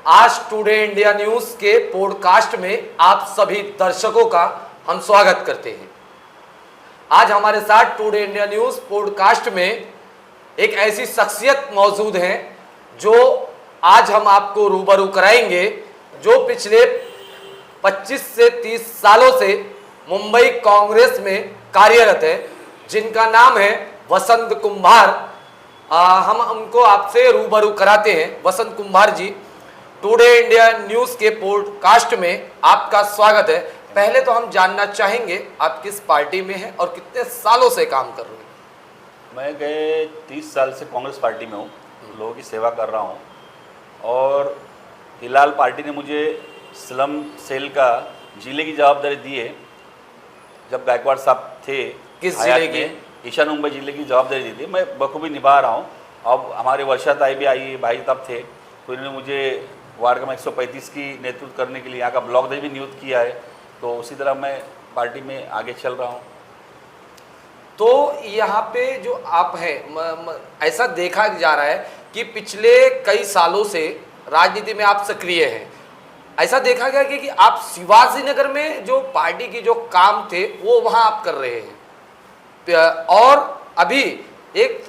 आज today India news के podcast में आप सभी दर्शकों का हम स्वागत करते हैं। आज हमारे साथ टुडे इंडिया न्यूज पॉडकास्ट में एक ऐसी शख्सियत मौजूद है जो आज हम आपको रूबरू कराएंगे, जो पिछले 25 से 30 सालों से मुंबई कांग्रेस में कार्यरत है, जिनका नाम है वसंत कुम्भार। हम उनको आपसे रूबरू कराते हैं। वसंत कुम्भार जी, टुडे इंडिया न्यूज के पॉडकास्ट में आपका स्वागत है। पहले तो हम जानना चाहेंगे आप किस पार्टी में हैं और कितने सालों से काम कर रहे हैं। मैं गए 30 साल से कांग्रेस पार्टी में हूँ, लोगों की सेवा कर रहा हूँ और फिलहाल पार्टी ने मुझे स्लम सेल का जिले की जवाबदारी दी है। जब गायकवाड़ साहब थे किस जिले की? ईशान मुंबई जिले की जवाबदारी दी थी, मैं बखूबी निभा रहा हूँ। अब हमारे वर्षा ताई भी आई, भाई साहब थे, तो इन्होंने मुझे वार्ड क्रमांक 135 की नेतृत्व करने के लिए यहाँ का ब्लॉक अध्यक्ष भी नियुक्त किया है। तो उसी तरह मैं पार्टी में आगे चल रहा हूँ। तो यहाँ पे जो आप हैं, ऐसा देखा जा रहा है कि पिछले कई सालों से राजनीति में आप सक्रिय हैं। ऐसा देखा गया कि आप शिवाजी नगर में जो पार्टी की जो काम थे वो वहाँ आप कर रहे हैं, और अभी एक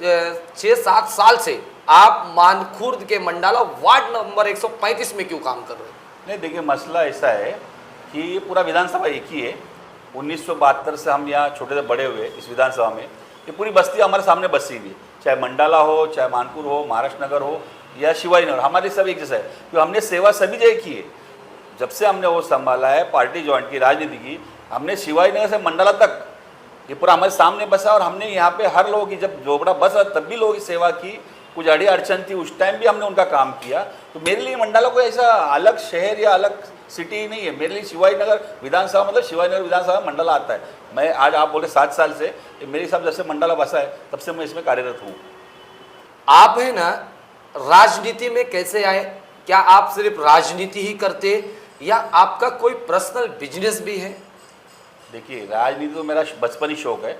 6-7 साल से आप मानखुर्द के मंडाला वार्ड नंबर 135 में क्यों काम कर रहे हैं? नहीं, देखिए मसला ऐसा है कि ये पूरा विधानसभा एक ही है। 1972 से हम यहाँ छोटे से बड़े हुए इस विधानसभा में। ये पूरी बस्ती हमारे सामने बसी हुई है, चाहे मंडाला हो, चाहे मानपुर हो, महाराष्ट्र नगर हो या शिवाजी नगर, हमारी सब एक जैसा है। तो हमने सेवा सभी जगह की है। जब से हमने वो संभाला है, पार्टी ज्वाइन की, राजनीति की, हमने शिवाजी नगर से मंडाला तक ये पूरा हमारे सामने बसा। और हमने यहाँ पे हर लोगों की, जब जोबड़ा बसा तब भी लोगों की सेवा की, कुछ अड़ी अड़चन थी उस टाइम भी हमने उनका काम किया। तो मेरे लिए मंडाला कोई ऐसा अलग शहर या अलग सिटी नहीं है। मेरे लिए शिवाजी नगर विधानसभा मतलब शिवाजी नगर विधानसभा मंडाला आता है। मैं आज आप बोले 7 साल से, मेरे हिसाब जब से मंडाला बसा है तब से मैं इसमें कार्यरत हूँ। आप है ना, राजनीति में कैसे आए? क्या आप सिर्फ राजनीति ही करते या आपका कोई पर्सनल बिजनेस भी है? देखिए, राजनीति तो मेरा बचपन ही शौक है।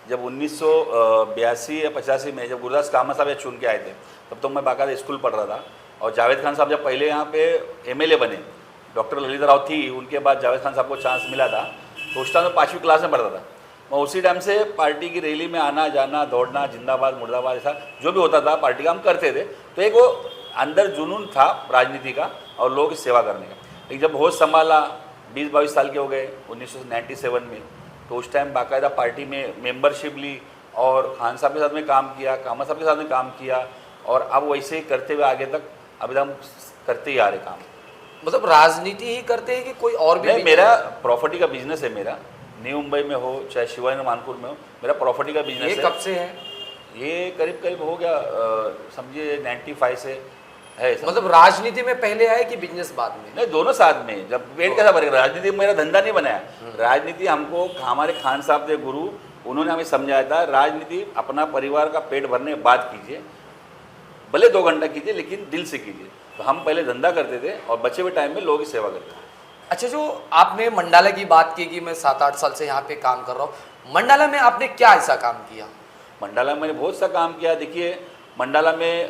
जब 1982 या 85 में जब गुरुदास कामत साहब चुन के आए थे, तब तो मैं बाकायदा स्कूल पढ़ रहा था। और जावेद खान साहब जब पहले यहाँ पे एमएलए बने, डॉक्टर ललित राव थी, उनके बाद जावेद खान साहब को चांस मिला था। तो उस टाइम में 5वीं क्लास में पढ़ता था। मैं उसी टाइम से पार्टी की रैली में आना जाना, दौड़ना, जिंदाबाद मुर्दाबाद, ऐसा जो भी होता था पार्टी का हम करते थे। तो एक वो अंदर जुनून था राजनीति का और लोगों की सेवा करने का। लेकिन जब होश संभाला, 20-22 साल के हो गए 1997 में, तो उस टाइम बाकायदा पार्टी में मेंबरशिप ली और खान साहब के साथ में काम किया, कामत साहब के साथ में काम किया, और अब वैसे ही करते हुए आगे तक अभी हम करते ही आ रहे काम। मतलब राजनीति ही करते हैं कि कोई और भी? मेरा प्रॉपर्टी का बिजनेस है। मेरा न्यू मुंबई में हो चाहे शिवाजी मानपुर में हो, मेरा प्रॉपर्टी का बिजनेस है। ये कब से है? ये करीब हो गया, समझिए 95 से है। मतलब राजनीति में पहले आए कि बिजनेस बाद में? नहीं, दोनों साथ में। जब पेट कैसा भरेगा? राजनीति मेरा धंधा नहीं बनाया। राजनीति हमको हमारे खान साहब थे गुरु, उन्होंने हमें समझाया था, राजनीति अपना परिवार का पेट भरने के बाद कीजिए, भले 2 घंटा कीजिए लेकिन दिल से कीजिए। तो हम पहले धंधा करते थे और बचे हुए टाइम में लोगों की सेवा करते थे। अच्छा, जो आपने मंडाला की बात की कि मैं 7-8 साल से यहाँ पे काम कर रहा हूँ, मंडाला में आपने क्या ऐसा काम किया? मंडाला में मैंने बहुत सा काम किया। देखिए, मंडाला में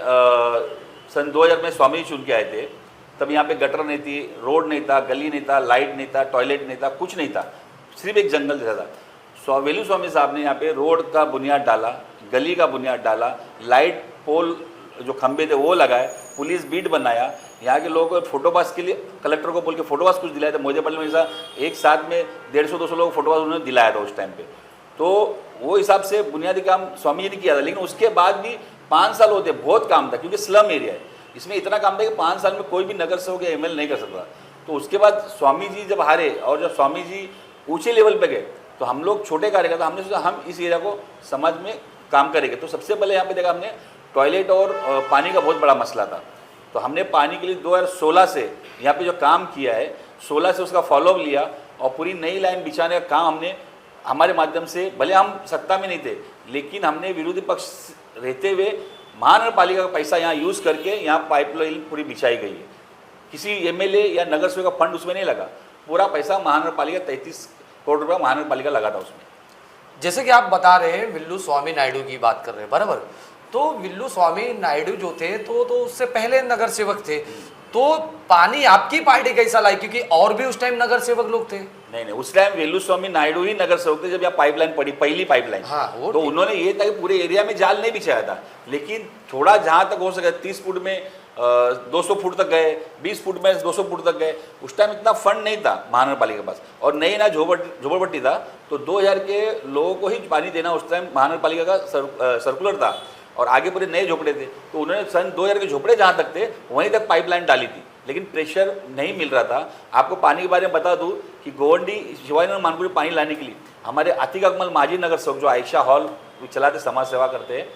सन 2000 में स्वामी जी चुन के आए थे। तब यहाँ पे गटर नहीं थी, रोड नहीं था, गली नहीं था, लाइट नहीं था, टॉयलेट नहीं था, कुछ नहीं था, सिर्फ एक जंगल जैसा था। वेलू स्वामी साहब ने यहाँ पे रोड का बुनियाद डाला, गली का बुनियाद डाला, लाइट पोल जो खंबे थे वो लगाए, पुलिस बीट बनाया, यहाँ के लोगों को फोटोपास के लिए कलेक्टर को बोल के फोटोपास कुछ दिलाया था। मुझे पहले में ऐसा एक साथ में 150-200 लोगों को फोटोपास उन्होंने दिलाया था उस टाइम पे। तो वो हिसाब से बुनियादी काम स्वामी जी ने किया था। लेकिन उसके बाद भी 5 साल होते बहुत काम था, क्योंकि स्लम एरिया है। इसमें इतना काम था कि 5 साल में कोई भी नगर सेवक या एमएलए नहीं कर सकता। तो उसके बाद स्वामी जी जब हारे और जब स्वामी जी ऊंचे लेवल पे गए, तो हम लोग छोटे कार्यकर्ता, हमने सोचा हम इस एरिया को समाज में काम करेंगे। तो सबसे पहले यहाँ पे देखा हमने टॉयलेट और पानी का बहुत बड़ा मसला था। तो हमने पानी के लिए 2016 से यहाँ पे जो काम किया है, 16 से उसका फॉलोअप लिया और पूरी नई लाइन बिछाने का काम हमने हमारे माध्यम से, भले हम सत्ता में नहीं थे लेकिन हमने विरोधी पक्ष रहते हुए महानगर पालिका का पैसा यहाँ यूज़ करके यहाँ पाइपलाइन पूरी बिछाई गई है। किसी एमएलए या नगर सेवक का फंड उसमें नहीं लगा, पूरा पैसा महानगर पालिका 33 करोड़ रुपया महानगर पालिका लगा था उसमें। जैसे कि आप बता रहे हैं, विल्लू स्वामी नायडू की बात कर रहे हैं, बराबर? तो विल्लू स्वामी नायडू जो थे तो उससे पहले नगर सेवक थे। तो पानी आपकी पार्टी कैसा लाई, क्योंकि और भी उस टाइम नगर सेवक लोग थे। नहीं, उस टाइम वेलुस्वामी नायडू ही नगर सेवक थे जब यहाँ पाइपलाइन पड़ी, पहली पाइपलाइन। हाँ, वो तो ठीक। उन्होंने ये था कि पूरे एरिया में जाल नहीं बिछाया था, लेकिन थोड़ा जहां तक हो सके 30 फुट में 200 फुट तक गए, 20 फुट में 200 फुट तक गए। उस टाइम इतना फंड नहीं था महानगरपालिका के पास, और नई ना झोपड़पट्टी था, तो 2000 के लोगों को ही पानी देना उस टाइम महानगरपालिका का सर्कुलर था, और आगे पूरे नए झोपड़े थे। तो उन्होंने सन 2000 के झोपड़े जहाँ तक थे वहीं तक पाइपलाइन डाली थी, लेकिन प्रेशर नहीं मिल रहा था। आपको पानी के बारे में बता दूं कि गोवंडी शिवाजीनगर मानपुर में पानी लाने के लिए हमारे अतीक अकमल माजी नगर सेवक जो आयशा हॉल चलाते, समाज सेवा करते हैं,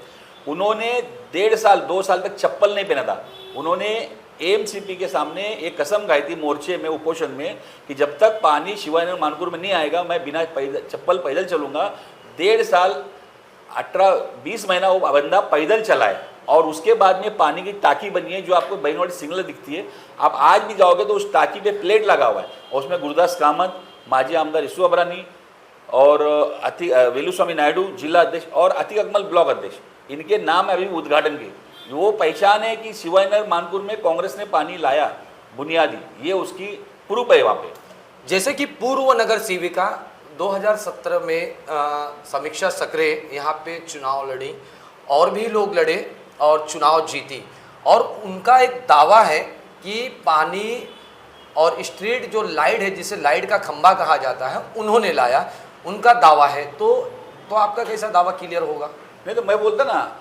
उन्होंने 1.5 साल 2 साल तक चप्पल नहीं पहना था। उन्होंने एमसीपी के सामने एक कसम खाई थी मोर्चे में, उपोषण में, कि जब तक पानी शिवाजीनगर मानपुर में नहीं आएगा मैं बिना चप्पल पैदल चलूंगा। 1.5 साल 18-20 महीना वो बंदा पैदल चला है, और उसके बाद में पानी की टाकी बनी है जो आपको बैनवाड़ी सिग्नल दिखती है। आप आज भी जाओगे तो उस टाकी पे प्लेट लगा हुआ है, और उसमें गुरुदास कामत, माजी आमदार ईसु अबरानी और वेलुस्वामी नायडू जिला अध्यक्ष और अतीक अकमल ब्लॉक अध्यक्ष, इनके नाम है अभी उद्घाटन के। वो पहचान है कि शिवाजीनगर मानपुर में कांग्रेस ने पानी लाया बुनियादी, ये उसकी प्रूफ है वहाँ पे। जैसे कि पूर्व नगर सेविका 2017 में समीक्षा सक्रे यहाँ पे चुनाव लड़ी, और भी लोग लड़े और चुनाव जीती, और उनका एक दावा है कि पानी और स्ट्रीट जो लाइट है, जिसे लाइट का खंबा कहा जाता है, उन्होंने लाया, उनका दावा है। तो आपका कैसा दावा क्लियर होगा? नहीं तो मैं बोलता ना,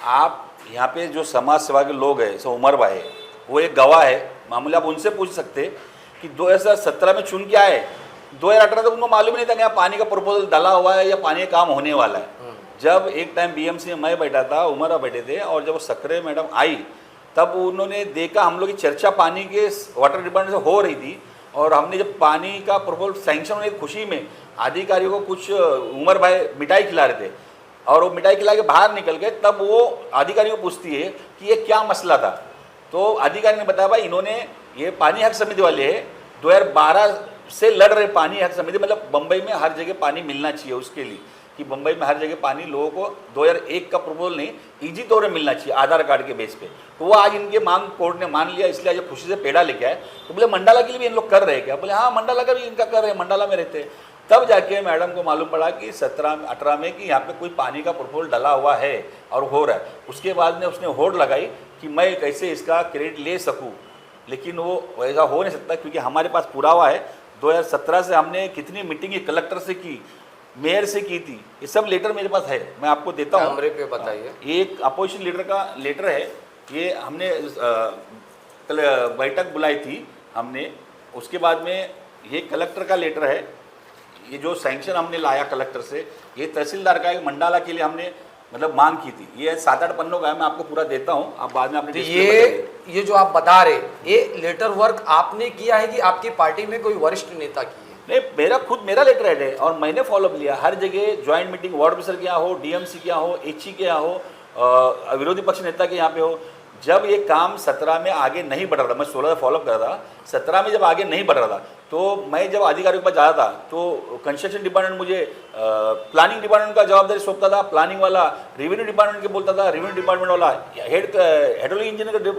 आप यहाँ पे जो समाज सेवा के लोग हैं, जैसे उमर भाई, वो एक गवाह है, मामूली आप उनसे पूछ सकते कि 2017 में चुन के आए, 2018 तक उनको मालूम नहीं था कि यहाँ पानी का प्रपोजल डाला हुआ है या पानी का काम होने वाला है। जब एक टाइम बीएमसी में मैं बैठा था, उमर बैठे थे, और जब वो सक्रे मैडम आई तब उन्होंने देखा हम लोग की चर्चा पानी के वाटर डिपार्टमेंट से हो रही थी, और हमने जब पानी का प्रपोजल सैंक्शन होने की खुशी में अधिकारियों को कुछ उमर भाई मिठाई खिला रहे थे, और वो मिठाई खिला के बाहर निकल गए, तब वो अधिकारियों को पूछती है कि ये क्या मसला था। तो अधिकारी ने बताया भाई इन्होंने, ये पानी हक समिति वाले 2012 से लड़ रहे पानी हक समिति, मतलब बम्बई में हर जगह पानी मिलना चाहिए, उसके लिए कि बम्बई में हर जगह पानी लोगों को 2001 का प्रपोजल नहीं, इजी तौर पर मिलना चाहिए आधार कार्ड के बेस पे। तो वो आज इनके मांग कोर्ट ने मान लिया, इसलिए आज खुशी से पेड़ा लेके आए। तो बोले मंडाला के लिए भी इन लोग कर रहे हैं क्या? बोले हाँ मंडाला का भी इनका कर रहे हैं, मंडाला में रहते हैं। तब जाके मैडम को मालूम पड़ा कि 17-18 में कि यहाँ पे कोई पानी का प्रपोजल डला हुआ है और हो रहा है। उसके बाद में उसने होड़ लगाई कि मैं कैसे इसका क्रेडिट ले सकूँ, लेकिन वो वैसा हो नहीं सकता, क्योंकि हमारे पास पुरावा है। 2017 से हमने कितनी मीटिंग कलेक्टर से की, मेयर से की थी, ये सब लेटर मेरे पास है, मैं आपको देता हूँ। कैमरे पे बताइए। एक अपोजिशन लीडर का लेटर है, ये हमने कल बैठक बुलाई थी हमने, उसके बाद में ये कलेक्टर का लेटर है, ये जो सैंक्शन हमने लाया कलेक्टर से, ये तहसीलदार का एक मंडाला के लिए हमने मतलब मांग की थी। ये 7-8 पन्नों का है, मैं आपको पूरा देता हूँ, आप बाद में अपने ये जो आप बता रहे, ये लेटर वर्क आपने किया है कि आपकी पार्टी में कोई वरिष्ठ नेता की है? नहीं, मेरा लेटर हेड है, और मैंने फॉलोअप लिया हर जगह। ज्वाइंट मीटिंग वार्ड ऑफिसर के यहाँ हो, डीएमसी के यहाँ हो, एचई के यहाँ हो, विरोधी पक्ष नेता के यहाँ पे हो। जब ये काम 17 में आगे नहीं बढ़ रहा था, मैं 16 में फॉलोअप कर रहा था, 17 में जब आगे नहीं बढ़ रहा था, तो मैं जब अधिकारियों के पास जाता था तो कंस्ट्रक्शन डिपार्टमेंट मुझे प्लानिंग डिपार्टमेंट का जवाबदारी सौंपता था, प्लानिंग वाला रेवेन्यू डिपार्टमेंट के बोलता था, रेवेन्यू डिपार्टमेंट वाला हेड्रोलिक इंजीनियर का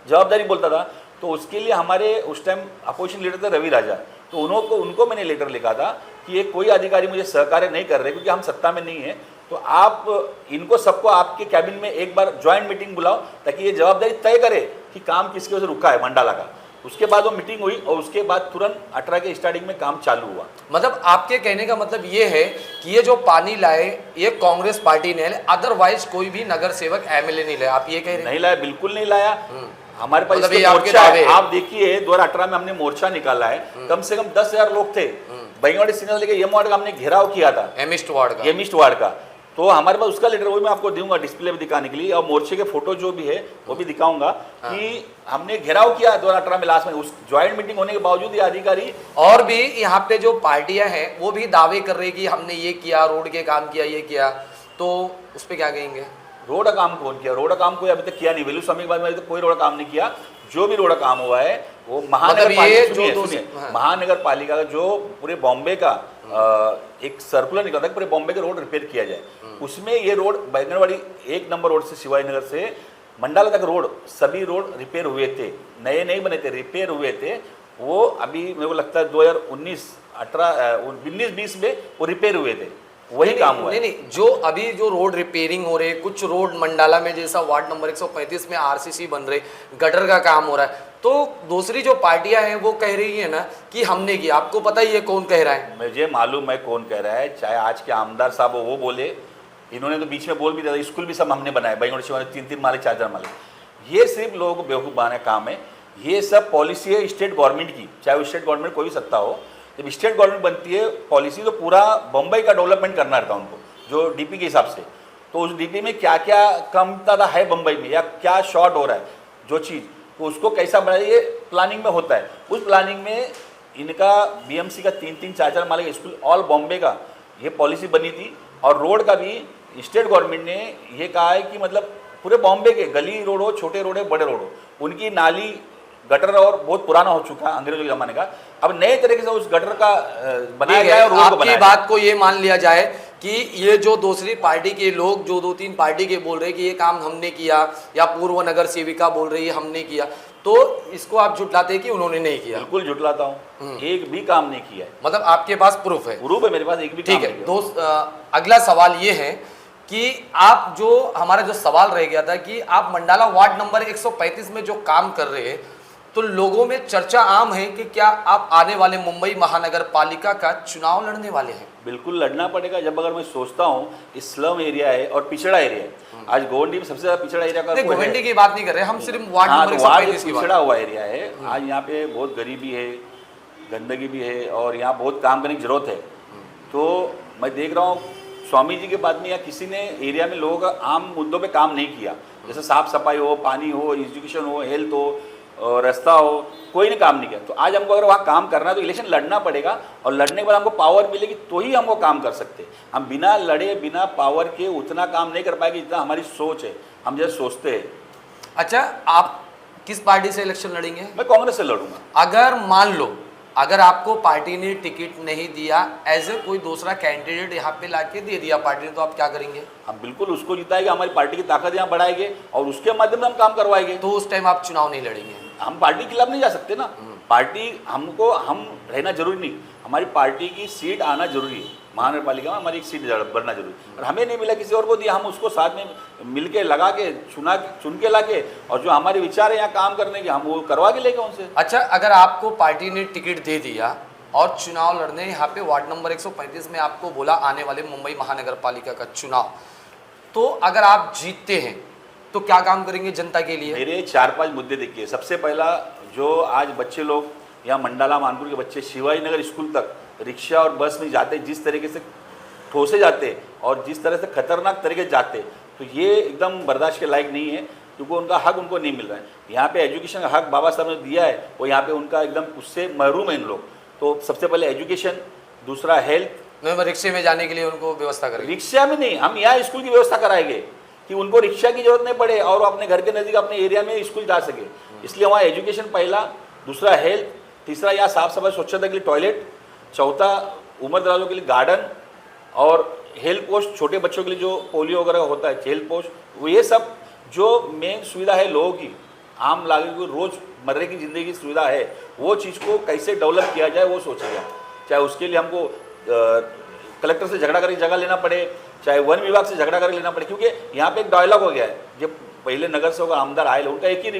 जवाबदारी बोलता था। तो उसके लिए हमारे उस टाइम अपोजिशन लीडर थे रवि राजा, तो उनको मैंने लेटर लिखा था कि ये कोई अधिकारी मुझे सहकार्य नहीं कर रहे, क्योंकि हम सत्ता में नहीं है, तो आप इनको सबको आपके कैबिन में एक बार ज्वाइंट मीटिंग बुलाओ, ताकि ये जवाबदारी तय करे कि काम किसकी वजह से रुका है मंडाला का। उसके बाद वो मीटिंग हुई, और उसके बाद तुरंत 18 के स्टार्टिंग में काम चालू हुआ। मतलब आपके कहने का मतलब ये है कि ये जो पानी लाए ये कांग्रेस पार्टी ने, अदरवाइज कोई भी नगर सेवक एमएलए नहीं लाया, आप ये कह रहे हैं? नहीं लाया, बिल्कुल नहीं लाया। हमारे पास मतलब इसके मोर्चा है, आप देखिए 2018 में हमने मोर्चा निकाला है, कम से कम 10,000 लोग थे, बैगनवाड़ी सिग्नल लेके एम वार्ड का हमने घेराव किया था, एमिस्ट वार्ड का। तो हमारे पास उसका लेटर, वो मैं आपको दूंगा डिस्प्ले में दिखाने के लिए, और मोर्चे के फोटो जो भी है वो भी दिखाऊंगा कि हमने घेराव किया 2018 में लास्ट में। उस ज्वाइंट मीटिंग होने के बावजूद ये अधिकारी और भी यहाँ पे जो पार्टियां हैं वो भी दावे कर रही कि हमने ये किया, रोड के काम किया, ये किया, तो उस पर क्या कहेंगे? रोड का काम कौन किया? रोड का काम कोई अभी तक किया नहीं। वेलुस्वामी के बाद में तो कोई रोड काम नहीं किया। जो भी रोड का काम हुआ है वो महानगर पालिका का जो पूरे बॉम्बे का एक सर्कुलर निकला था, पूरे बॉम्बे का रोड रिपेयर किया जाए, उसमें ये रोड बैगनवाड़ी 1 नंबर रोड से शिवाजी नगर से मंडाला तक रोड, सभी रोड रिपेयर हुए थे, नए नहीं बने थे, रिपेयर हुए थे। वो अभी मेरे को लगता है 2019 19-20 में वो रिपेयर हुए थे, वही काम हुआ है। नहीं, जो अभी जो रोड रिपेयरिंग हो रहे, कुछ रोड मंडाला में जैसा वार्ड नंबर 135 में आरसीसी बन रहे, गटर का काम हो रहा है, तो दूसरी जो पार्टियां हैं वो कह रही है ना कि हमने किया। आपको पता ही है कौन कह रहा है? मुझे मालूम है कौन कह रहा है, चाहे आज के आमदार साहब वो बोले, इन्होंने तो बीच में बोल भी दिया स्कूल भी सब हमने बनाए, बैंगलोर शिवा ने 3-3 माले 4-4 माले। ये सिर्फ लोगों को बेवकूफ़ बनाने का काम है। ये सब पॉलिसी है स्टेट गवर्नमेंट की, चाहे वो स्टेट गवर्नमेंट कोई भी सत्ता हो। जब स्टेट गवर्नमेंट बनती है पॉलिसी, तो पूरा बम्बई का डेवलपमेंट करना रहता है उनको, जो डीपी के हिसाब से। तो उस डीपी में क्या क्या कमता है बम्बई में, या क्या शॉर्ट हो रहा है जो चीज़, तो उसको कैसा बनाए, ये प्लानिंग में होता है। उस प्लानिंग में इनका बीएमसी का 3-3 4-4 माले का स्कूल ऑल बॉम्बे का ये पॉलिसी बनी थी। और रोड का भी स्टेट गवर्नमेंट ने ये कहा है कि मतलब पूरे बॉम्बे के गली रोड हो, छोटे रोड हो, बड़े रोड हो, उनकी नाली गटर और बहुत पुराना हो चुका है अंग्रेजों के ज़माने का, अब नए तरीके से उस गटर का बनाया गया है और रोड को बनाया। आपकी बात को ये मान लिया जाए कि ये जो दूसरी पार्टी के लोग, जो 2-3 पार्टी के बोल रहे हैं कि ये काम हमने किया, या पूर्व नगर सेविका बोल रही है हमने किया, तो इसको आप झुटलाते हैं कि उन्होंने नहीं किया? बिल्कुल झुटलाता हूँ, एक भी काम नहीं किया है। मतलब आपके पास प्रूफ है? प्रूफ है मेरे पास, एक भी काम ठीक है नहीं किया। दोस्त, अगला सवाल ये है कि आप जो हमारा जो सवाल रह गया था कि आप मंडाला वार्ड नंबर 135 में जो काम कर रहे हैं, तो लोगों में चर्चा आम है कि क्या आप आने वाले मुंबई महानगर पालिका का चुनाव लड़ने वाले हैं? बिल्कुल लड़ना पड़ेगा। जब अगर मैं सोचता हूँ स्लम एरिया है और पिछड़ा एरिया है, आज गोवंडी में सबसे ज्यादा पिछड़ा एरिया का नहीं, गोवंडी की बात नहीं कर रहे, हम सिर्फ वार्ड हाँ, नंबर तो वार्ड 135 की बात। पिछड़ा हुआ एरिया है। आज यहाँ पे बहुत गरीबी है, गंदगी भी है, और यहाँ बहुत काम करने की जरूरत है। तो मैं देख रहा हूँ स्वामी जी के बाद में या किसी ने एरिया में लोगों का आम मुद्दों पे काम नहीं किया, जैसे साफ सफाई हो, पानी हो, एजुकेशन हो, हेल्थ हो, और रास्ता हो, कोई ने काम नहीं किया। तो आज हमको अगर वहाँ काम करना है तो इलेक्शन लड़ना पड़ेगा, और लड़ने के बाद हमको पावर मिलेगी तो ही हमको काम कर सकते हैं। हम बिना लड़े, बिना पावर के उतना काम नहीं कर पाएंगे जितना हमारी सोच है, हम जैसे सोचते हैं। अच्छा, आप किस पार्टी से इलेक्शन लड़ेंगे? मैं कांग्रेस से लड़ूंगा। अगर मान लो अगर आपको पार्टी ने टिकट नहीं दिया, एज ए कोई दूसरा कैंडिडेट यहाँ पे लाके दे दिया पार्टी ने, तो आप क्या करेंगे? हम बिल्कुल उसको जिताएंगे, हमारी पार्टी की ताकत यहाँ बढ़ाएंगे और उसके माध्यम से हम काम करवाएंगे। तो उस टाइम आप चुनाव नहीं लड़ेंगे? हम पार्टी के खिलाफ नहीं जा सकते ना। पार्टी हमको, हम रहना जरूरी नहीं, हमारी पार्टी की सीट आना जरूरी है। महानगर पालिका में हमारी एक सीट बढ़ना जरूरी है, और हमें नहीं मिला किसी और को दिया, हम उसको साथ में मिल के लगा के चुन के ला के, और जो हमारे विचार है यहाँ काम करने के, हम वो करवा के लेंगे उनसे। अच्छा, अगर आपको पार्टी ने टिकट दे दिया और चुनाव लड़ने यहाँ पे वार्ड नंबर 135 में आपको बोला आने वाले मुंबई महानगर पालिका का चुनाव, तो अगर आप जीतते हैं तो क्या काम करेंगे जनता के लिए? मेरे 4-5 मुद्दे देखिए। सबसे पहला, जो आज बच्चे लोग यहाँ मंडाला मानपुर के बच्चे शिवाजी नगर स्कूल तक रिक्शा और बस में जाते, जिस तरीके से ठोसे जाते और जिस तरह से खतरनाक तरीके से जाते, तो ये एकदम बर्दाश्त के लायक नहीं है, क्योंकि उनका हक उनको नहीं मिल रहा है। यहाँ पे एजुकेशन का हक बाबा साहब ने दिया है, वो यहाँ पे उनका एकदम उससे महरूम है इन लोग। तो सबसे पहले एजुकेशन, दूसरा हेल्थ। मैं रिक्शे में जाने के लिए उनको व्यवस्था करेंगे? रिक्शा में नहीं, हम यहाँ स्कूल की व्यवस्था कराएंगे कि उनको रिक्शा की जरूरत नहीं पड़े और अपने घर के नज़दीक अपने एरिया में स्कूल जा सके। इसलिए वहाँ एजुकेशन पहला, दूसरा हेल्थ, तीसरा यहाँ साफ सफाई स्वच्छता के लिए टॉयलेट, चौथा उम्र दराजों के लिए गार्डन, और हेल्थ पोस्ट, छोटे बच्चों के लिए जो पोलियो वगैरह होता है हेल्थ पोस्ट, वो ये सब जो मेन सुविधा है लोगों की, आम नागरिक को रोज़मर्रे की ज़िंदगी की सुविधा है, वो चीज़ को कैसे डेवलप किया जाए वो सोचेगा। चाहे उसके लिए हमको कलेक्टर से झगड़ा करके जगह लेना पड़े, चाहे वन विभाग से झगड़ा करके लेना पड़े, क्योंकि यहाँ पे एक डायलॉग हो गया है। जब पहले नगर सेवक आमदार आए, उनका एक ही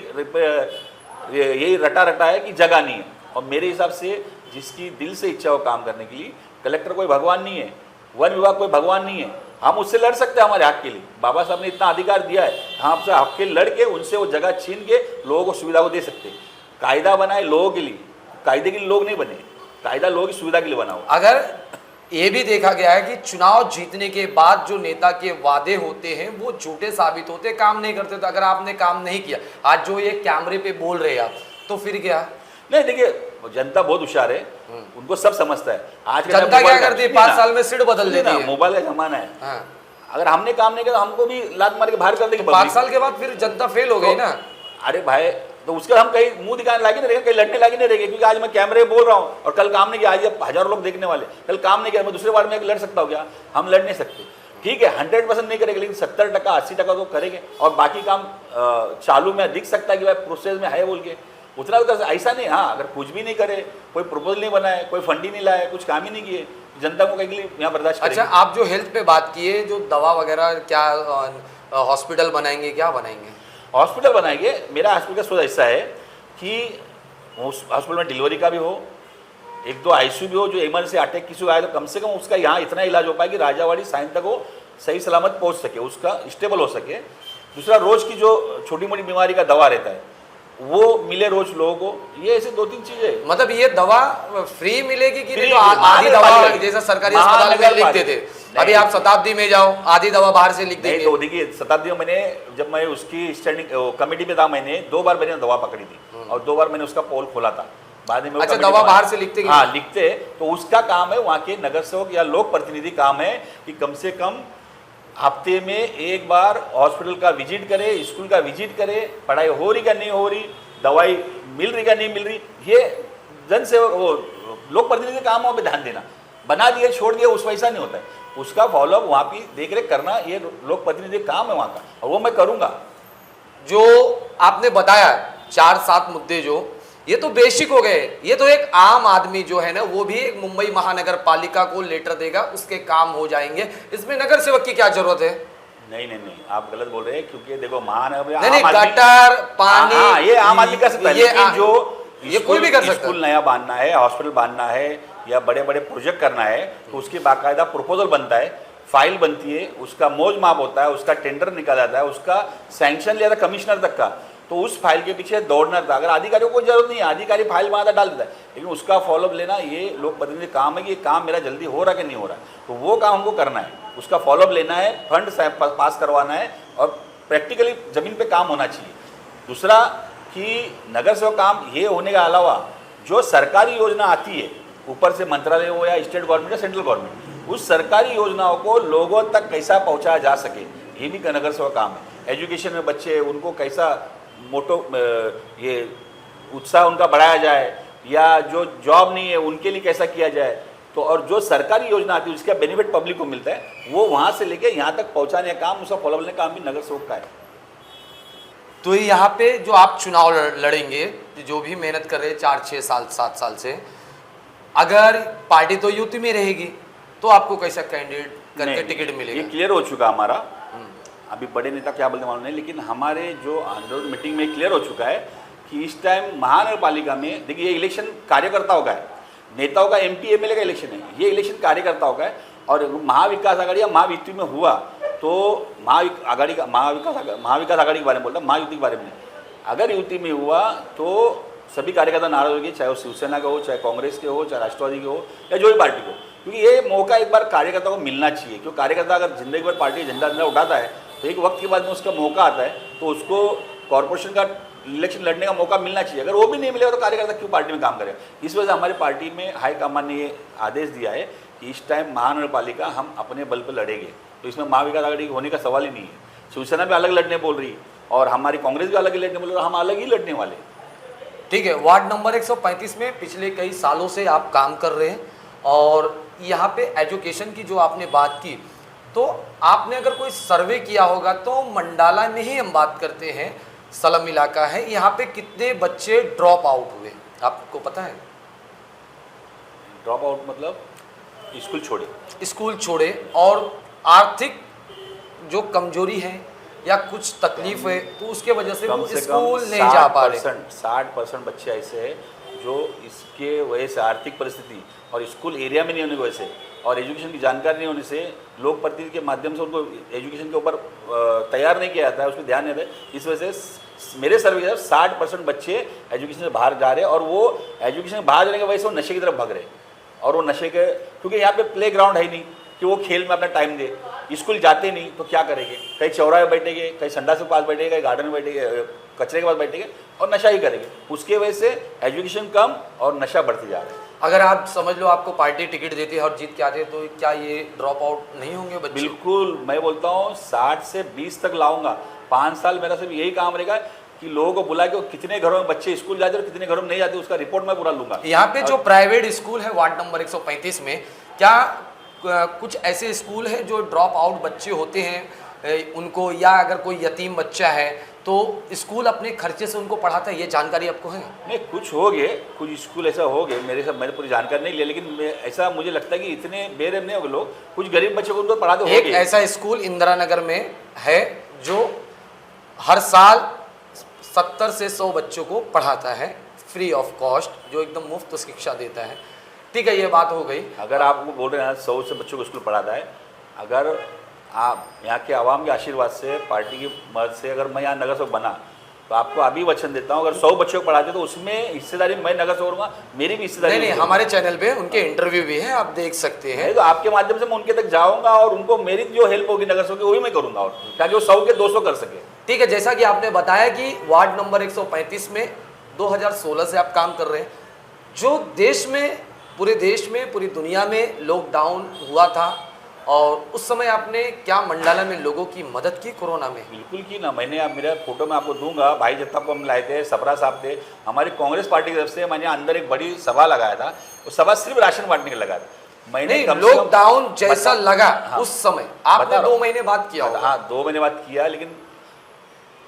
यही रटा है कि जगह नहीं है। और मेरे हिसाब से जिसकी दिल से इच्छा हो काम करने के लिए, कलेक्टर कोई भगवान नहीं है, वन विभाग कोई भगवान नहीं है, हम उससे लड़ सकते हैं हमारे हक के लिए। बाबा साहब ने इतना अधिकार दिया है, हम आपसे हक के लड़ के उनसे वो जगह छीन के लोगों को सुविधा को दे सकते हैं। कायदा बनाए लोगों के लिए, कायदे के लिए लोग नहीं बने, कायदा लोगों की सुविधा के लिए बना हो। अगर ये भी देखा गया है कि चुनाव जीतने के बाद जो नेता के वादे होते हैं वो झूठे साबित होते, काम नहीं करते, तो अगर आपने काम नहीं किया, आज जो ये कैमरे पे बोल रहे हैं आप, तो फिर क्या? नहीं देखिए, जनता बहुत होशियार है, उनको सब समझता है। आज जनता क्या करती है, 5 साल में सिट बदल देती है। मोबाइल का जमाना है। हाँ। अगर हमने काम नहीं किया तो हमको भी लात मार के बाहर कर देंगे। 5 साल के बाद फिर जनता फेल हो गई ना। अरे भाई, तो उसका हम कहीं मुंह दिखाने लागे नहीं रहेंगे, कहीं लड़ने लागे नहीं रहेंगे, क्योंकि आज मैं कैमरे बोल रहा हूँ और कल काम नहीं किया, आज हजारों लोग देखने वाले, कल काम नहीं किया, मैं दूसरे बार में लड़ सकता हूँ क्या? हम लड़ नहीं सकते। ठीक है, 100% नहीं करेंगे, लेकिन 70%, 80% तो करेंगे, और बाकी काम चालू में दिख सकता है कि भाई प्रोसेस में है बोल के, उतना तो ऐसा नहीं। हाँ, अगर कुछ भी नहीं करे, कोई प्रपोजल नहीं बनाए, कोई फंड ही नहीं लाए, कुछ काम ही नहीं किए, जनता को कहीं के लिए यहाँ बर्दाश्त अच्छा, आप जो हेल्थ पे बात किए, जो दवा वगैरह, क्या हॉस्पिटल बनाएंगे, क्या बनाएंगे? हॉस्पिटल बनाएंगे। मेरा हॉस्पिटल का सोच ऐसा है कि उस हॉस्पिटल में डिलीवरी का भी हो, एक दो आईसीयू भी हो, जो इमरजेंसी अटैक किसी को आए तो कम से कम उसका यहाँ इतना इलाज हो पाए कि राजावाड़ी साइन तक वो सही सलामत पहुँच सके, उसका स्टेबल हो सके। दूसरा, रोज़ की जो छोटी मोटी बीमारी का दवा रहता है वो मिले रोज लोगों को। ये ऐसे 2-3 चीजें, मतलब ये दवा फ्री मिलेगी कि फ्री, तो आधी दवा जैसा सरकारी अस्पताल में लिख देते, अभी आप शताब्दी में जाओ आधी दवा बाहर से लिख देंगे। तो देखिए, शताब्दी में मैंने, जब मैं उसकी स्टैंडिंग कमेटी में था, मैंने 2 बार मैंने दवा पकड़ी थी और 2 बार मैंने उसका पोल खोला था। बाद में अच्छा, दवा बाहर से लिखते? हाँ, लिखते। तो उसका काम है, वहाँ के नगर सेवक या लोक प्रतिनिधि काम है कि कम से कम हफ्ते में एक बार हॉस्पिटल का विजिट करे, स्कूल का विजिट करे, पढ़ाई हो रही क्या नहीं हो रही, दवाई मिल रही क्या नहीं मिल रही। ये जन सेवक, वो लोक प्रतिनिधि का काम, वहाँ पे ध्यान देना। बना दिए छोड़ दिया उस वैसा नहीं होता है, उसका फॉलोअप वहाँ पे देख रेख करना, ये लोक प्रतिनिधि काम है वहाँ का, और वो मैं करूँगा। जो आपने बताया 4-7 मुद्दे, जो ये तो बेसिक हो गए, ये तो एक आम आदमी जो है ना, वो भी एक मुंबई महानगर पालिका को लेटर देगा, उसके काम हो जाएंगे। इसमें नगर सेवक की क्या जरूरत है? नहीं, आप गलत बोल रहे हैं, क्योंकि देखो महानगर, नहीं, गटर, पानी, हाँ, ये आम आदमी कर सकता है, लेकिन जो ये कोई भी कर सकता है। स्कूल नया बांधना है, हॉस्पिटल बांधना है या बड़े बड़े प्रोजेक्ट करना है, तो उसकी बाकायदा प्रपोजल बनता है, फाइल बनती है, उसका मोज माप होता है, उसका टेंडर निकाला जाता है, उसका सैंक्शन लिया था कमिश्नर तक का। तो उस फाइल के पीछे दौड़ना था। अगर अधिकारियों को जरूरत नहीं है, अधिकारी फाइल वहाँ डाल देता है, लेकिन उसका फॉलोअप लेना ये लोक प्रतिनिधि काम है कि ये काम मेरा जल्दी हो रहा कि नहीं हो रहा, तो वो काम हमको करना है, उसका फॉलोअप लेना है, फंड पास करवाना है, और प्रैक्टिकली ज़मीन पे काम होना चाहिए। दूसरा कि नगर सेवक काम ये होने के अलावा जो सरकारी योजना आती है, ऊपर से मंत्रालय हो या स्टेट गवर्नमेंट या सेंट्रल गवर्नमेंट, उस सरकारी योजनाओं को लोगों तक कैसा पहुँचाया जा सके, ये भी नगर सेवक काम है। एजुकेशन में बच्चे, उनको कैसा मोटो ये उत्साह उनका बढ़ाया जाए, या जो जॉब नहीं है उनके लिए कैसा किया जाए, तो और जो सरकारी योजना आती है उसका बेनिफिट पब्लिक को मिलता है, वो वहाँ से लेके यहाँ तक पहुँचाने का काम, उसका फॉलो करने का काम भी नगर सेवक का है। तो यहाँ पे जो आप चुनाव लड़ेंगे, जो भी मेहनत कर रहे हैं 4-6 साल 7 साल से, अगर पार्टी तो यूपी में रहेगी, तो आपको कैसा कैंडिडेट करके टिकट मिलेगा? ये क्लियर हो चुका हमारा। अभी बड़े नेता क्या बोलते मालूम नहीं, लेकिन हमारे जो आंदोलन मीटिंग में क्लियर हो चुका है कि इस टाइम महानगर पालिका में, देखिए, ये इलेक्शन कार्यकर्ताओं का है, नेताओं का, MP MLA का इलेक्शन है, ये इलेक्शन कार्यकर्ताओं का है। और महाविकास आघाड़ी या महायुति में हुआ तो महाविकास आघाड़ी के बारे में बोलता, महायुति के बारे में नहीं। अगर युति में हुआ तो सभी कार्यकर्ता नाराज होंगे, चाहे वो शिवसेना के हो, चाहे कांग्रेस के हो, चाहे राष्ट्रवादी के हो, या जो भी पार्टी को, क्योंकि ये मौका एक बार कार्यकर्ता को मिलना चाहिए। क्योंकि कार्यकर्ता अगर जिंदगी भर पार्टी झंडा उठाता है, तो एक वक्त के बाद में उसका मौका आता है, तो उसको कॉर्पोरेशन का इलेक्शन लड़ने का मौका मिलना चाहिए। अगर वो भी नहीं मिलेगा तो कार्यकर्ता क्यों पार्टी में काम करेगा? इस वजह से हमारी पार्टी में हाईकमान ने ये आदेश दिया है कि इस टाइम महानगर पालिका हम अपने बल पर लड़ेंगे। तो इसमें महाविकास आघाड़ी होने का सवाल ही नहीं है। शिवसेना भी अलग लड़ने बोल रही, और हमारी कांग्रेस भी अलग ही लड़ने बोल रही, और हम अलग ही लड़ने वाले। ठीक है, वार्ड नंबर 135 में पिछले कई सालों से आप काम कर रहे हैं, और यहाँ पे एजुकेशन की जो आपने बात की, तो आपने अगर कोई सर्वे किया होगा तो मंडाला में ही हम बात करते हैं, सलम इलाका है, यहाँ पे कितने बच्चे ड्रॉप आउट हुए आपको पता है? ड्रॉप आउट मतलब स्कूल छोड़े, और आर्थिक जो कमजोरी है या कुछ तकलीफ है, तो उसके वजह से वो स्कूल नहीं जा पा रहे। 60% बच्चे ऐसे हैं जो इसके वजह से, आर्थिक परिस्थिति और स्कूल एरिया में नहीं होने की वजह से, और एजुकेशन की जानकारी नहीं होने से, लोक प्रतिनिधि के माध्यम से उनको एजुकेशन के ऊपर तैयार नहीं किया जाता है, उसमें ध्यान नहीं देता है। इस वजह से मेरे सर्वे के 60% बच्चे एजुकेशन से बाहर जा रहे हैं, और वो एजुकेशन से बाहर जाने की वजह से वो नशे की तरफ भाग रहे हैं। और वो नशे के, क्योंकि यहाँ पे प्ले ग्राउंड है ही नहीं कि वो खेल में अपना टाइम दे, स्कूल जाते नहीं तो क्या करेंगे? कहीं चौराहे बैठेंगे, कहीं संडास के पास बैठेंगे, कहीं गार्डन में बैठेंगे, कचरे के पास बैठेंगे, और नशा ही करेंगे। उसके वजह से एजुकेशन कम और नशा बढ़ती जा रहा है। अगर आप समझ लो आपको पार्टी टिकट देती है और जीत के आते, तो क्या ये ड्रॉप आउट नहीं होंगे बच्चे? बिल्कुल, मैं बोलता हूँ 60 से 20 तक लाऊंगा। 5 साल मेरा सिर्फ यही काम रहेगा कि लोगों को बुला के कितने घरों में बच्चे स्कूल जाते और कितने घरों में नहीं जाते, उसका रिपोर्ट मैं पूरा लूंगा। यहाँ पे जो प्राइवेट स्कूल है वार्ड नंबर 135 में, क्या कुछ ऐसे स्कूल है जो ड्रॉप आउट बच्चे होते हैं उनको, या अगर कोई यतीम बच्चा है तो स्कूल अपने खर्चे से उनको पढ़ाता है, ये जानकारी आपको है? नहीं, कुछ हो गए, कुछ स्कूल ऐसा हो गए, मैंने पूरी जानकारी नहीं लिया, लेकिन ऐसा मुझे लगता है कि इतने बेरहम नहीं हो गए लोग, कुछ गरीब बच्चों को उनको पढ़ाते हो एक ऐसा स्कूल इंदिरा नगर में है जो हर साल 70 से 100 बच्चों को पढ़ाता है फ्री ऑफ कॉस्ट, जो एकदम मुफ्त शिक्षा देता है। ठीक है, ये बात हो गई। अगर आप वो बोल रहे हैं 100 से बच्चों को स्कूल पढ़ाता है, अगर आप यहाँ के आवाम के आशीर्वाद से, पार्टी की मदद से अगर मैं यहाँ नगर सेवक बना, तो आपको अभी वचन देता हूँ, अगर 100 बच्चों को पढ़ाते तो उसमें हिस्सेदारी मैं नगर सेवक होगा, मेरी भी हिस्सेदारी। नहीं, हमारे चैनल पे उनके इंटरव्यू भी है, आप देख सकते हैं। तो आपके माध्यम से मैं उनके तक जाऊँगा और उनको मेरी जो हेल्प होगी नगर सेवक की वही मैं करूँगा, और ताकि वो 100 के 200 कर सके। ठीक है, जैसा कि आपने बताया कि वार्ड नंबर 135 में 2016 से आप काम कर रहे हैं। जो देश में, पूरे देश में, पूरी दुनिया में लॉकडाउन हुआ था, और उस समय आपने क्या मंडाला में लोगों की मदद की कोरोना में? बिल्कुल की ना, मैंने आप मेरा फोटो में आपको दूंगा, भाई जत्ता को हम लाए थे, सबरा साहब थे, हमारी कांग्रेस पार्टी की तरफ से मैंने अंदर एक बड़ी सभा लगाया था, वो सभा सिर्फ राशन बांटने के लगा था। मैंने लॉकडाउन जैसा लगा उस समय आपने 2 महीने बाद किया होगा। हाँ, 2 महीने बाद किया, लेकिन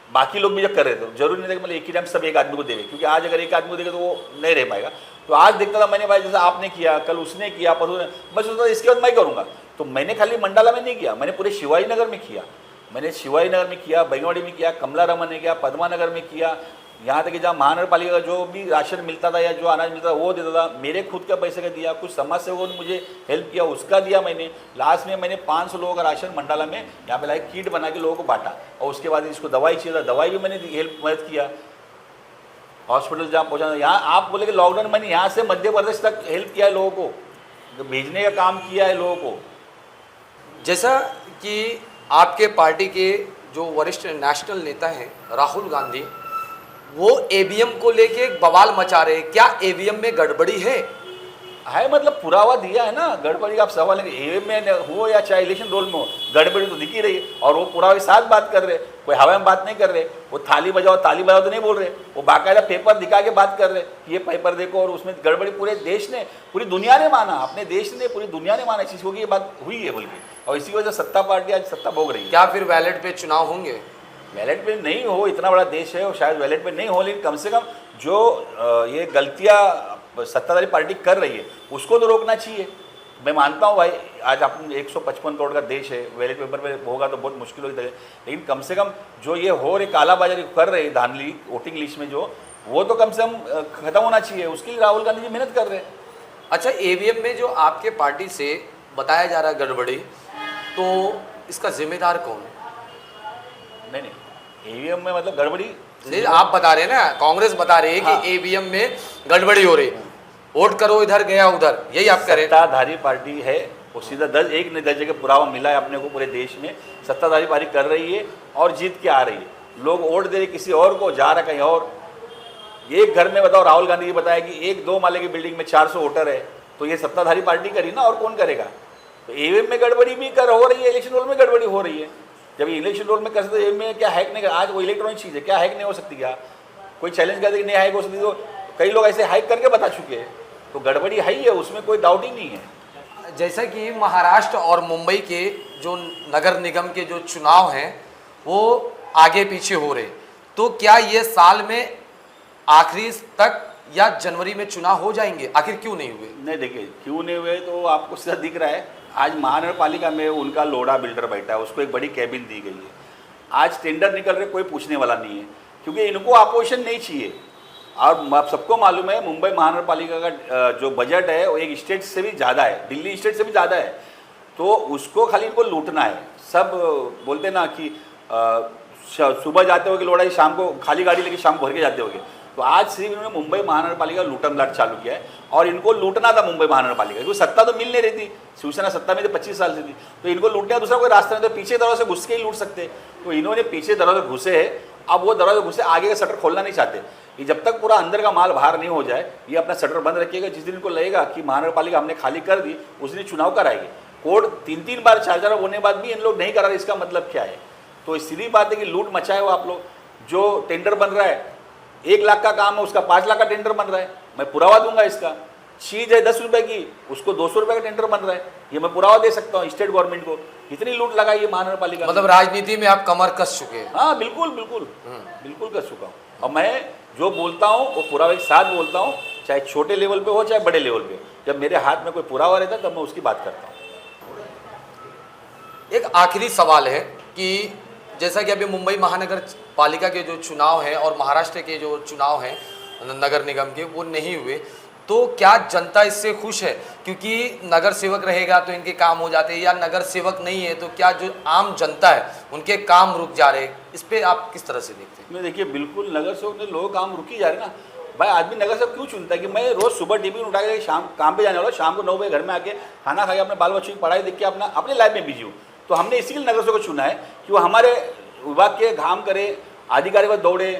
बाकी लोग भी जब कर रहे थे, जरूरी नहीं था कि मतलब एक ही टाइम सब एक आदमी को देंगे, क्योंकि आज अगर एक आदमी को देंगे तो वो नहीं रह पाएगा। तो आज देखता था मैंने, भाई जैसे आपने किया, कल उसने किया, परसों ने, मैं सोचता था इसके बाद मैं करूँगा। तो मैंने खाली मंडाला में नहीं किया, मैंने पूरे शिवाजी नगर में किया, मैंने शिवाजी नगर में किया, बैंगवाड़ी में किया, कमला रमन ने किया, पद्मा नगर में किया, यहाँ तक कि जहाँ महानगर पालिका का जो भी राशन मिलता था या जो अनाज मिलता था वो देता था, मेरे खुद का पैसे का दिया, कुछ समाज सेवकों ने मुझे हेल्प किया उसका दिया मैंने। लास्ट में मैंने 500 लोगों का राशन मंडाला में यहाँ पे लाइक किट बना के लोगों को बांटा, और उसके बाद इसको दवाई चाहिए था, दवाई भी मैंने हेल्प मदद किया, हॉस्पिटल जहाँ पहुँचाना। यहाँ आप बोले कि लॉकडाउन मैंने यहाँ से मध्य प्रदेश तक हेल्प किया है, लोगों को भेजने का काम किया है लोगों को। जैसा कि आपके पार्टी के जो वरिष्ठ नेशनल नेता हैं राहुल गांधी, वो ईवीएम को लेके एक बवाल मचा रहे हैं, क्या ईवीएम में गड़बड़ी है? मतलब पुरावा दिया है ना, गड़बड़ी का आप सवाल है, ईवीएम में हो या चाहे इलेक्शन रोल में हो, गड़बड़ी तो दिख ही रही है, और वो पुरावे के साथ बात कर रहे, कोई हवा में बात नहीं कर रहे, वो ताली बजाओ तो नहीं बोल रहे, वो बाकायदा पेपर दिखा के बात कर रहे कि ये पेपर देखो, और उसमें गड़बड़ी पूरे देश ने, पूरी दुनिया ने माना, अपने देश ने, पूरी दुनिया ने माना इस चीज़ को कि ये बात हुई है बोल के, और इसी वजह से सत्ता पार्टी आज सत्ता भोग रही है। क्या फिर बैलेट पे चुनाव होंगे? बैलेट पे नहीं हो, इतना बड़ा देश है और शायद बैलेट पे नहीं हो, लेकिन कम से कम जो ये गलतियाँ सत्ताधारी पार्टी कर रही है उसको तो रोकना चाहिए। मैं मानता हूँ भाई, आज अपने 155 करोड़ का देश है, बैलेट पेपर पे होगा तो बहुत मुश्किल होगी, लेकिन कम से कम जो ये हो रही कालाबाजारी कर रहे हैं धांधली वोटिंग लिस्ट में जो, वो तो कम से कम खत्म होना चाहिए, उसके लिए राहुल गांधी जी मेहनत कर रहे हैं। अच्छा, ईवीएम में जो आपके पार्टी से बताया जा रहा है गड़बड़ी, तो इसका जिम्मेदार कौन है? नहीं, ईवीएम में मतलब गड़बड़ी नहीं, आप बता रहे हैं ना, कांग्रेस बता रही है कि ईवीएम में गड़बड़ी हो रही, वोट करो इधर गया उधर, यही आप करें। सत्ताधारी पार्टी है, वो सीधा एक दर्जे का पुरावा मिला है अपने को पूरे देश में, सत्ताधारी पार्टी कर रही है और जीत के आ रही है। लोग वोट दे रहे किसी और को, जा रहा कहीं और। एक घर में बताओ, राहुल गांधी जी बताया कि 1-2 माले की बिल्डिंग में 400 वोटर है, तो ये सत्ताधारी पार्टी करी ना, और कौन करेगा? तो ईवीएम में गड़बड़ी भी हो रही है, इलेक्शन रोल में गड़बड़ी हो रही है। जब इलेक्शन रोल में कर सकते में क्या हैक नहीं कर, आज वो इलेक्ट्रॉनिक चीज़ है, क्या हैक नहीं हो सकती? क्या कोई चैलेंज कर दे कि नहीं हैक हो सकती? तो कई लोग ऐसे हैक करके बता चुके हैं, तो गड़बड़ी है ही है, उसमें कोई डाउट ही नहीं है। जैसा कि महाराष्ट्र और मुंबई के जो नगर निगम के जो चुनाव हैं वो आगे पीछे हो रहे, तो क्या ये साल में आखिरी तक या जनवरी में चुनाव हो जाएंगे? आखिर क्यों नहीं हुए? नहीं, देखिए क्यों नहीं हुए तो आपको सीधा दिख रहा है, आज महानगर पालिका में उनका लोढ़ा बिल्डर बैठा है, उसको एक बड़ी कैबिन दी गई है। आज टेंडर निकल रहे, कोई पूछने वाला नहीं है, क्योंकि इनको अपोजिशन नहीं चाहिए। और आप सबको मालूम है मुंबई महानगर पालिका का जो बजट है वो एक स्टेट से भी ज़्यादा है, दिल्ली स्टेट से भी ज़्यादा है, तो उसको खाली इनको लूटना है। सब बोलते ना कि सुबह जाते हो कि लोढ़ा, शाम को खाली गाड़ी लेके शाम भर के जाते होगे, तो आज सिर्फ इन्होंने मुंबई महानगर पालिका लूटम लाट चालू किया है, और इनको लूटना था मुंबई महानगर पालिका, क्योंकि सत्ता तो मिल नहीं रही थी, शिवसेना सत्ता में तो 25 साल से थी, तो इनको लूटने का दूसरा कोई रास्ता नहीं, तो पीछे दरवाजे से घुस के ही लूट सकते। तो इन्होंने पीछे दरवाजे घुसे है, अब वो दरवाजे घुसे, आगे का शटर खोलना नहीं चाहते। ये जब तक पूरा अंदर का माल बाहर नहीं हो जाए, ये अपना शटर बंद रखिएगा। जिस दिन इनको लगेगा कि महानगर पालिका हमने खाली कर दी, उस दिन चुनाव कराएंगे। कोर्ट 3-3 बार 4 बार होने बाद भी इन लोग नहीं करा रहे, इसका मतलब क्या है? तो सीधी बात है कि लूट मचाए हो आप लोग। जो टेंडर बन रहा है 1 लाख का काम है, उसका 5 लाख का टेंडर बन रहा है, मैं पुरावा दूंगा इसका। चीज है 10 रुपए की, उसको 200 रुपए का टेंडर बन रहा है। ये मैं पुरावा दे सकता हूँ स्टेट गवर्नमेंट को, इतनी लूट लगाई है महानगर पालिका। मतलब राजनीति में आप कमर कस चुके हैं। हाँ बिल्कुल बिल्कुल बिल्कुल कर चुका हूँ। और मैं जो बोलता हूँ वो पुरावे के साथ बोलता हूँ, चाहे छोटे लेवल पे हो चाहे बड़े लेवल पे। जब मेरे हाथ में कोई पुरावा रहता है तब मैं उसकी बात करता हूँ। एक आखिरी सवाल है कि जैसा कि अभी मुंबई महानगर पालिका के जो चुनाव हैं और महाराष्ट्र के जो चुनाव हैं नगर निगम के, वो नहीं हुए, तो क्या जनता इससे खुश है? क्योंकि नगर सेवक रहेगा तो इनके काम हो जाते हैं, या नगर सेवक नहीं है तो क्या जो आम जनता है उनके काम रुक जा रहे हैं? इस पे आप किस तरह से देखते हैं? मैं देखिए बिल्कुल नगर सेवक ने लोग काम रुकी जा रहे ना भाई। आदमी नगर सेवक क्यों चुनता है कि मैं रोज सुबह टिफिन उठा के शाम काम पे जाने वाला, शाम को 9 बजे घर में आके खाना खा के अपने बाल बच्चों की पढ़ाई देख के अपने लाइफ में बिजी हूँ। तो हमने इसीलिए नगर सेवक को चुना है कि वो हमारे विभाग के काम करे, अधिकारी पर दौड़े,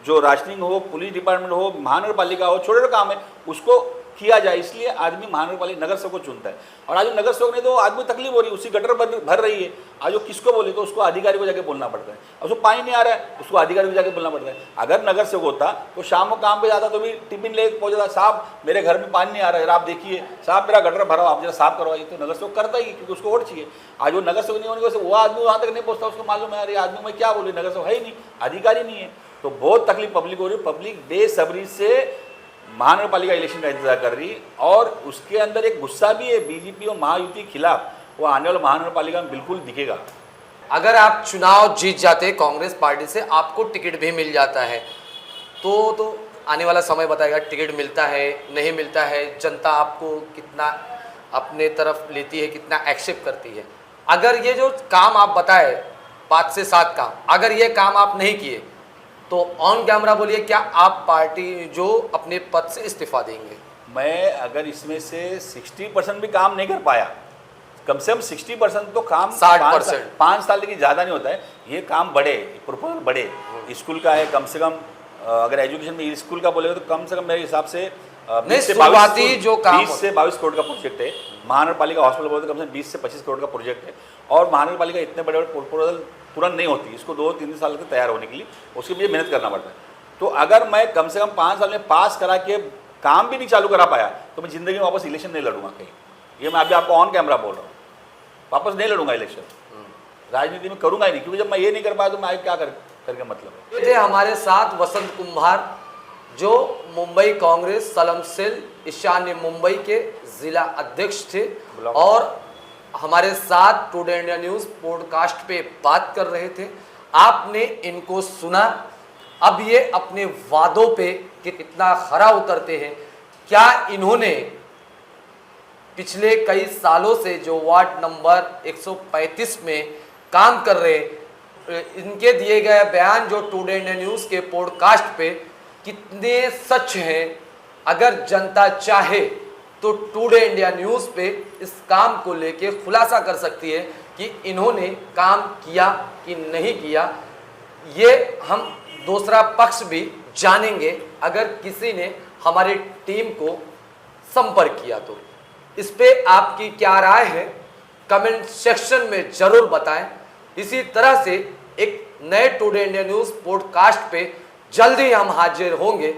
जो राशनिंग हो, पुलिस डिपार्टमेंट हो, महानगर पालिका हो, छोटे छोटे काम है उसको किया जाए। इसलिए आदमी महानगर पालिका नगर सेवक को चुनता है। और आज नगर सेवक ने तो आदमी तकलीफ हो रही है, उसी गटर भर रही है, आज वो किसको बोले तो उसको अधिकारी को जाके बोलना पड़ता है। अब उसको पानी नहीं आ रहा है उसको अधिकारी को जाके बोलना पड़ता है। अगर नगर सेवक होता तो शाम को काम पे जाता तो भी टिफिन ले पहुंच जाता, साहब मेरे घर में पानी नहीं आ रहा है, आप देखिए, साहब मेरा गटर भरा, आप जरा साफ करवाइए। तो नगर सेवक करता ही, क्योंकि उसको वोट चाहिए। आज वो नगर सेवक नहीं होने की वजह से वो आदमी वहाँ तक नहीं पहुँचता, उसको मालूम है यार ये आदमी मैं क्या बोले, नगर सेवक है ही नहीं, अधिकारी नहीं है। तो बहुत तकलीफ पब्लिक हो रही है। पब्लिक बेसब्री से महानगर पालिका इलेक्शन का इंतजार कर रही है और उसके अंदर एक गुस्सा भी है बीजेपी और महायुति के खिलाफ, वो आने वाले महानगर पालिका में बिल्कुल दिखेगा। अगर आप चुनाव जीत जाते कांग्रेस पार्टी से, आपको टिकट भी मिल जाता है, तो आने वाला समय बताएगा टिकट मिलता है नहीं मिलता है, जनता आपको कितना अपने तरफ लेती है, कितना एक्सेप्ट करती है। अगर ये जो काम आप बताए 5 से 7 काम, अगर ये काम आप नहीं किए तो ऑन कैमरा बोलिए क्या आप पार्टी जो अपने पद से इस्तीफा देंगे? मैं अगर इसमें से 60% भी काम नहीं कर पाया, कम से कम 60% तो काम 60% 5 साल की ज़्यादा नहीं होता है। ये काम बड़े प्रपोजल बड़े स्कूल का है, कम से कम अगर एजुकेशन में स्कूल का बोलेगा तो कम से कम मेरे हिसाब से 20 से 22 करोड़ का प्रोजेक्ट है। महानगर पालिका हॉस्पिटल बोलते कम से कम 20 से 25 करोड़ का प्रोजेक्ट है। और महानगर पालिका इतने बड़े बड़े प्रपोजल तुरंत नहीं होती, इसको 2-3 साल के तैयार होने के लिए उसके लिए मेहनत करना पड़ता है। तो अगर मैं कम से कम 5 साल में पास करा के काम भी नहीं चालू करा पाया तो मैं ज़िंदगी में वापस इलेक्शन नहीं लड़ूंगा कहीं। ये मैं अभी आपको ऑन कैमरा बोल रहा हूँ, वापस नहीं लड़ूंगा इलेक्शन, राजनीति में करूंगा ही नहीं। क्योंकि जब मैं ये नहीं कर पाया तो मैं आगे क्या करके मतलब है। ये थे हमारे साथ वसंत कुम्हार, जो मुंबई कांग्रेस सलम सेल ईशान्य मुंबई के जिला अध्यक्ष थे और हमारे साथ टुडे इंडिया न्यूज़ पॉडकास्ट पे बात कर रहे थे। आपने इनको सुना, अब ये अपने वादों पे कितना खरा उतरते हैं। क्या इन्होंने पिछले कई सालों से जो वार्ड नंबर 135 में काम कर रहे, इनके दिए गए बयान जो टुडे इंडिया न्यूज़ के पॉडकास्ट पे कितने सच हैं? अगर जनता चाहे तो टुडे इंडिया न्यूज़ पे इस काम को लेके खुलासा कर सकती है कि इन्होंने काम किया कि नहीं किया। ये हम दूसरा पक्ष भी जानेंगे अगर किसी ने हमारी टीम को संपर्क किया तो। इस पे आपकी क्या राय है कमेंट सेक्शन में ज़रूर बताएं। इसी तरह से एक नए टुडे इंडिया न्यूज़ पॉडकास्ट पे जल्दी हम हाजिर होंगे।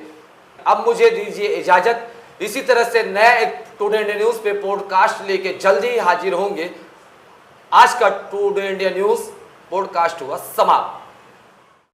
अब मुझे दीजिए इजाज़त। इसी तरह से नया एक टुडे इंडिया न्यूज़ पे पॉडकास्ट लेके जल्दी ही हाजिर होंगे। आज का टुडे इंडिया न्यूज़ पॉडकास्ट हुआ समाप्त।